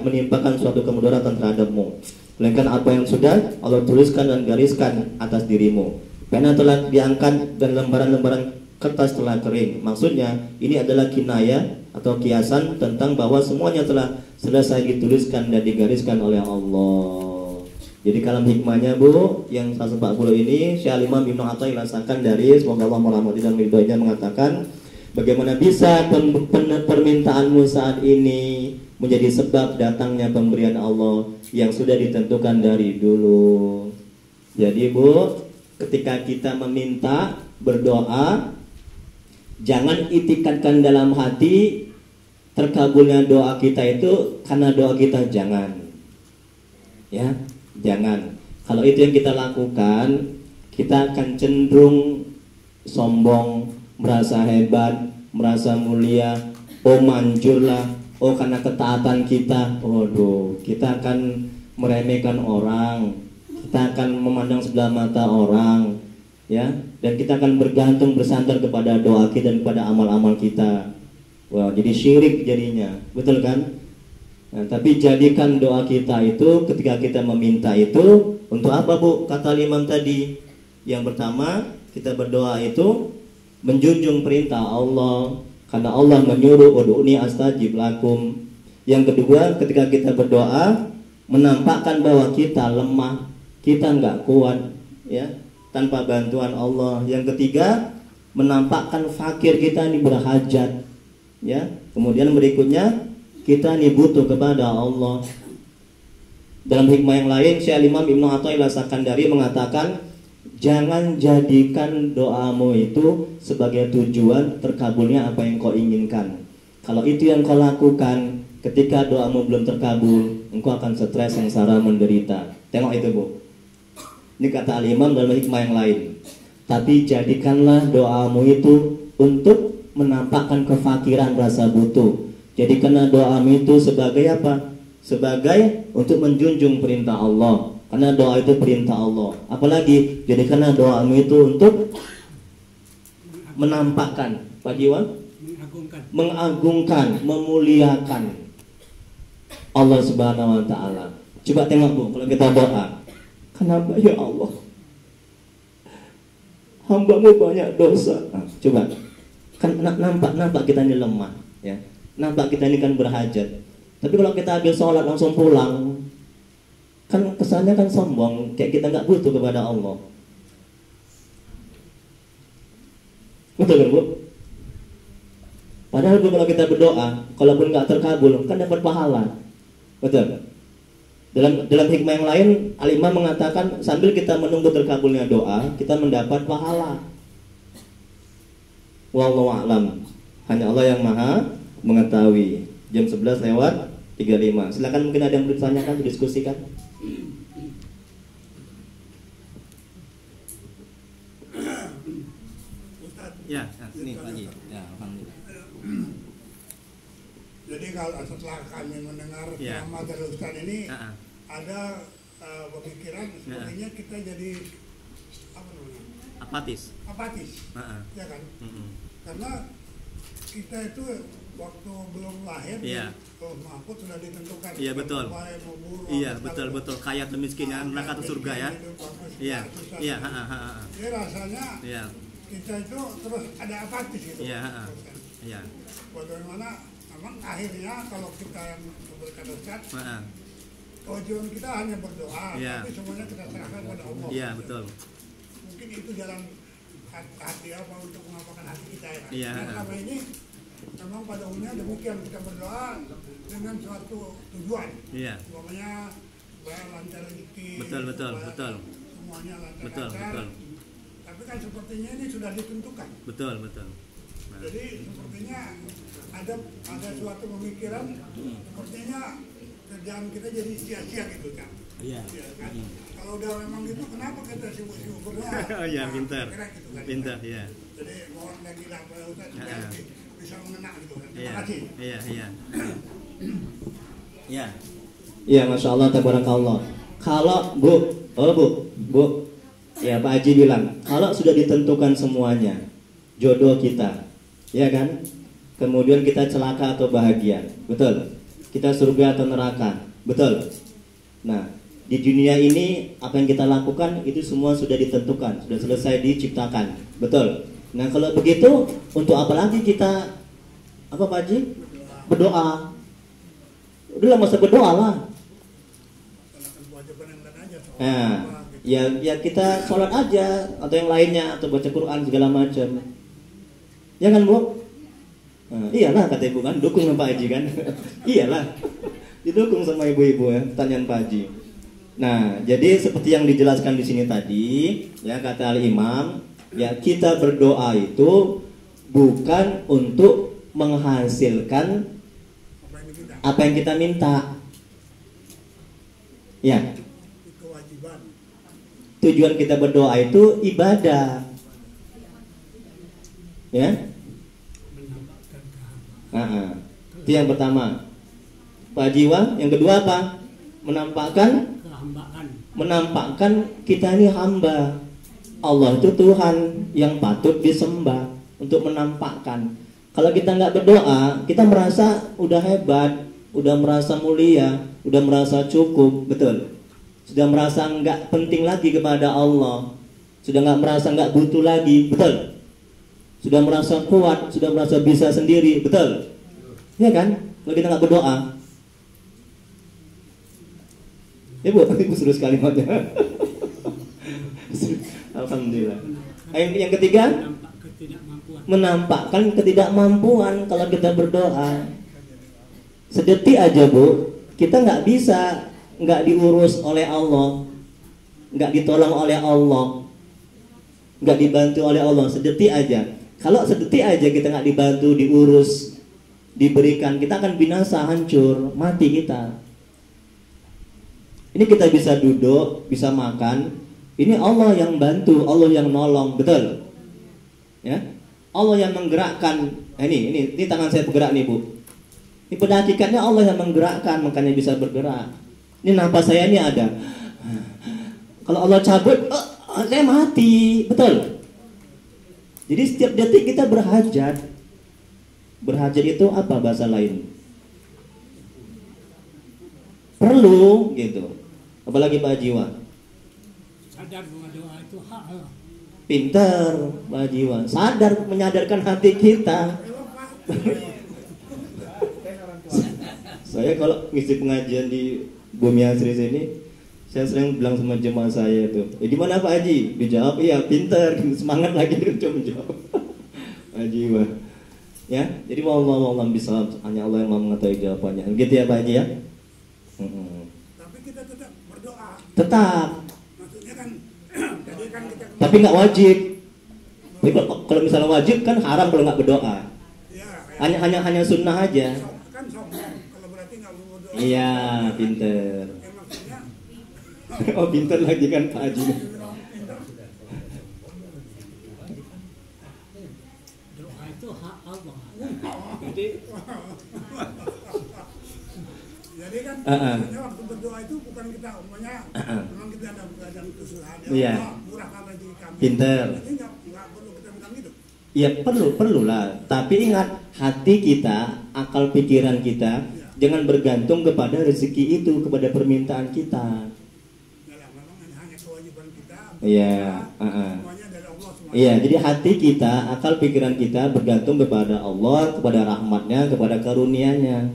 menimpakan suatu kemudaratan terhadapmu, melainkan apa yang sudah Allah tuliskan dan gariskan atas dirimu. Pena telah diangkat dan lembaran-lembaran kertas telah kering. Maksudnya ini adalah kinayah atau kiasan tentang bahwa semuanya telah selesai dituliskan dan digariskan oleh Allah. Jadi kalam hikmahnya Bu yang 140 ini Syekh Imam Ibnu Athaillah rasakan dari, semoga Allah merahmati dan meridhoinya, mengatakan bagaimana bisa permintaanmu saat ini menjadi sebab datangnya pemberian Allah yang sudah ditentukan dari dulu. Jadi Bu, ketika kita meminta, berdoa, jangan itikadkan dalam hati terkabulnya doa kita itu karena doa kita, jangan. Ya, jangan. Kalau itu yang kita lakukan, kita akan cenderung sombong, merasa hebat, merasa mulia, oh manjurlah, oh karena ketaatan kita, waduh, kita akan meremehkan orang, kita akan memandang sebelah mata orang, ya, dan kita akan bergantung bersandar kepada doa kita dan kepada amal-amal kita. Wah, jadi syirik jadinya, betul kan? Nah, tapi jadikan doa kita itu ketika kita meminta itu untuk apa Bu? Kata Imam tadi, yang pertama kita berdoa itu menjunjung perintah Allah, karena Allah menyuruh ud'uni astajib lakum. Yang kedua, ketika kita berdoa menampakkan bahwa kita lemah, kita nggak kuat, ya, tanpa bantuan Allah. Yang ketiga, menampakkan fakir kita ini berhajat, ya. Kemudian berikutnya kita ini butuh kepada Allah. Dalam hikmah yang lain, Syekh Imam Ibnu Athaillah Sakandari mengatakan, jangan jadikan doamu itu sebagai tujuan terkabulnya apa yang kau inginkan. Kalau itu yang kau lakukan, ketika doamu belum terkabul, engkau akan stres, sengsara, menderita. Tengok itu Bu. Ini kata Al-Imam dalam hikmah yang lain. Tapi jadikanlah doamu itu untuk menampakkan kefakiran, rasa butuh. Jadikanlah doamu itu sebagai apa? Sebagai untuk menjunjung perintah Allah. Karena doa itu perintah Allah. Apalagi jadikanlah doamu itu untuk menampakkan, Pak Jiwan, mengagungkan, memuliakan Allah Subhanahu wa taala. Coba tengok Bu, kalau kita doa, kenapa ya Allah? Hamba-Mu banyak dosa. Nah, coba. Kan nampak kita ini lemah, ya. Nampak kita ini kan berhajat. Tapi kalau kita habis sholat langsung pulang, kan kesannya kan sombong, kayak kita nggak butuh kepada Allah. Betul kan Bu? Padahal Bu, kalau kita berdoa, kalaupun nggak terkabul, kan dapat pahala. Betul. Dalam hikmah yang lain, Al-Imam mengatakan sambil kita menunggu terkabulnya doa, kita mendapat pahala. Wallahu a'lam. Hanya Allah yang maha mengetahui. Jam 11:35. Silakan, mungkin ada yang bertanyakan, berdiskusikan. Ya, ini lagi. Ya, alhamdulillah. Jadi kalau setelah kami mendengar ceramah dari Ustaz ini, ada pemikiran sepertinya kita jadi apa namanya? Apatis. Ya kan? Karena kita itu waktu belum lahir, Mahfud sudah ditentukan. Iya betul. Iya betul. Kaya atau miskin, neraka atau surga ya. Iya. Jadi rasanya kita itu terus ada apatis gitu. Iya. Bagaimana memang akhirnya kalau kita yang berkata Ustaz, kewajiban kita hanya berdoa, tapi semuanya kita serahkan pada Allah. Iya betul. Mungkin itu jalan hati apa untuk mengapakan hati kita ya. Iya. Karena ini memang pada umumnya demikian, kita berdoa dengan suatu tujuan. Iya. Umpamanya supaya lancar rezeki. Betul. Semuanya lancar. Betul. Tapi kan sepertinya ini sudah ditentukan. Betul. Jadi sepertinya ada suatu pemikiran sepertinya kerjaan kita jadi sia-sia gitu kan. Iya. Ya, kan? Kalau udah memang gitu kenapa kita sibuk-sibuk berdoa? Oh iya, pintar. Gitu, kan? Pintar, iya. Jadi mohon lagi lah Pak Ustaz bisa mengenang gitu kan. Terima Iya. kasih. Iya, iya. Iya. Ya, Masya Allah, tabarakallah. Kalau Bu, ya Pak Haji bilang, kalau sudah ditentukan semuanya, jodoh kita, ya kan? Kemudian kita celaka atau bahagia, betul? Kita surga atau neraka, betul? Nah, di dunia ini apa yang kita lakukan itu semua sudah ditentukan, sudah selesai diciptakan, betul? Nah, kalau begitu, untuk apa lagi kita, apa Pak Haji? Berdoa. Udah lah, masa berdoa lah. Nah, ya kita sholat aja atau yang lainnya atau baca Quran segala macam. Ya kan Bu? Nah, iyalah kata ibu kan, dukung sama Pak Haji kan. Iyalah, didukung sama ibu-ibu ya, pertanyaan Pak Haji. Nah, jadi seperti yang dijelaskan di sini tadi, ya kata Al-Imam, ya kita berdoa itu bukan untuk menghasilkan apa yang kita minta. Ya. Tujuan kita berdoa itu ibadah, ya. Itu yang pertama. Pak Jiwa, yang kedua apa? Menampakkan kita ini hamba. Allah itu Tuhan yang patut disembah. Untuk menampakkan. Kalau kita nggak berdoa, kita merasa udah hebat, udah merasa mulia, udah merasa cukup, betul. Sudah merasa nggak penting lagi kepada Allah, sudah nggak butuh lagi, betul. Sudah merasa kuat, sudah merasa bisa sendiri, betul. Ya kan? Kalau kita nggak berdoa, ibu seru sekali kalimatnya. Alhamdulillah. Yang ketiga, menampakkan ketidakmampuan kalau kita berdoa. Sedetik aja Bu, kita nggak bisa, nggak diurus oleh Allah, nggak ditolong oleh Allah, nggak dibantu oleh Allah. Sedetik aja. Kalau sedetik aja kita nggak dibantu, diurus, diberikan, kita akan binasa, hancur, mati kita. Ini kita bisa duduk, bisa makan. Ini Allah yang bantu, Allah yang nolong, betul? Ya, Allah yang menggerakkan. Ini tangan saya bergerak nih Bu. Ini pada hakikatnya Allah yang menggerakkan, makanya bisa bergerak. Ini nafas saya ini ada. Kalau Allah cabut, saya mati, betul. Jadi setiap detik kita berhajat. Berhajat itu apa bahasa lain? Perlu, gitu. Apalagi Pak Jiwa. Sadar bahwa doa itu hak Allah. Pintar Pak Jiwa. Sadar, menyadarkan hati kita. Saya kalau ngisi pengajian di Bumi Asri sini, saya sering bilang sama jemaah saya itu, gimana Pak Haji? Dijawab, iya pinter, semangat lagi coba menjawab. Haji wah, ya. Jadi wallahu bisa, hanya Allah yang mau mengetahui jawabannya. Gitu ya Pak Haji ya. Tapi kita tetap berdoa. Tetap. Maksudnya kan, tadi kan kita. Tapi nggak wajib. Jadi kalau misalnya wajib kan haram kalau nggak berdoa. Ya, hanya sunnah aja. Kan sombong. Kalau berarti nggak berdoa. Iya, pinter. Oh pinter lagi kan Pak Haji. Doa itu hak Allah. Jadi kan waktu berdoa itu bukan kita umumnya memang kita ada keadaan kesusahan. Iya. Murahkan rezeki kami. Pinter. Jadi nggak perlu kita bilang gitu. Ya perlulah. Tapi ingat, hati kita, akal pikiran kita jangan bergantung kepada rezeki itu, kepada permintaan kita. Iya, iya. Jadi hati kita, akal pikiran kita bergantung kepada Allah, kepada rahmatnya, kepada karunia-Nya.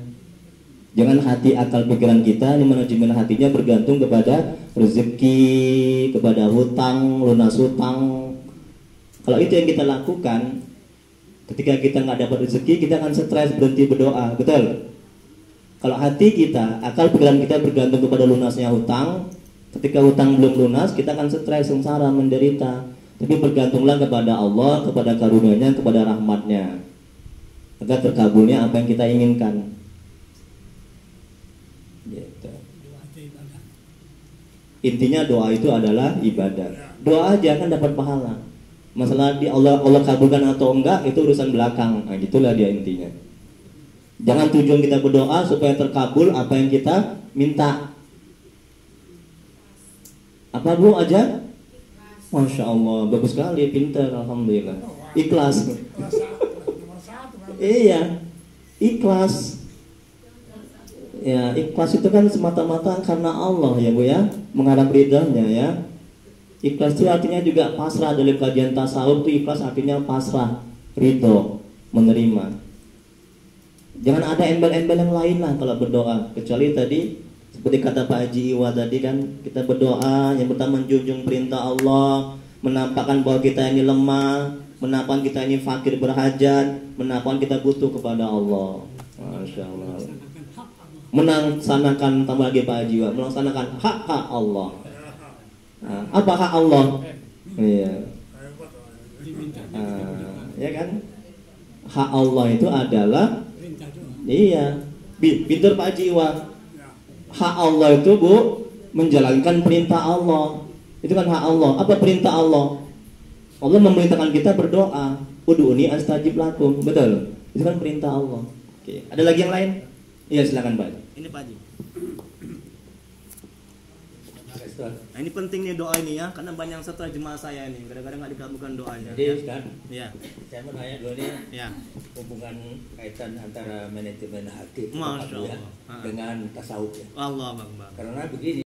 Jangan hati, akal pikiran kita, ini manajemen hatinya bergantung kepada rezeki, kepada hutang, lunas hutang. Kalau itu yang kita lakukan, ketika kita nggak dapat rezeki, kita akan stres, berhenti berdoa, betul? Kalau hati kita, akal pikiran kita bergantung kepada lunasnya hutang, ketika hutang belum lunas, kita akan stres, sengsara, menderita. Tapi bergantunglah kepada Allah, kepada karunia-Nya, kepada rahmat-Nya, agar terkabulnya apa yang kita inginkan. Gitu. Intinya doa itu adalah ibadah. Doa aja kan dapat pahala. Masalah di Allah kabulkan atau enggak itu urusan belakang. Nah, gitulah dia intinya. Jangan tujuan kita berdoa supaya terkabul apa yang kita minta. Apa Bu aja? Masya Allah, bagus sekali, pintar, alhamdulillah. Ikhlas. Iya, ikhlas. Ya, ikhlas itu kan semata-mata karena Allah ya Bu ya, mengharap ridhanya ya. Ikhlas itu artinya juga pasrah. Dalam kajian tasawuf itu ikhlas artinya pasrah, ridho, menerima. Jangan ada embel-embel yang lain lah kalau berdoa, kecuali tadi seperti kata Pak Haji Iwa tadi kan, kita berdoa yang pertama menjunjung perintah Allah, menampakkan bahwa kita ini lemah, menampakkan kita ini fakir berhajat, menampakkan kita butuh kepada Allah. Masya Allah. Melaksanakan, tambah lagi Pak Haji Iwa, melaksanakan hak-hak Allah. Nah, apa hak Allah? Iya. Ya kan? Hak Allah itu adalah, iya, pintar Pak Haji Iwa. Hak Allah itu Bu, menjalankan perintah Allah. Itu kan hak Allah. Apa perintah Allah? Allah memerintahkan kita berdoa. Ud'uni astajib lakum. Betul? Itu kan perintah Allah. Oke. Ada lagi yang lain? Iya, silakan Pak. Ini Pak Haji. Nah, ini penting nih doa ini ya, karena banyak setelah jemaah saya ini kadang-kadang nggak dikabulkan doanya. Jadi Ustaz, ya. Saya mau tanya dulu nih, Ya. hubungan kaitan antara manajemen hati Masya ya, Allah. dengan tasawuf ya. Allah Akbar. Karena begini.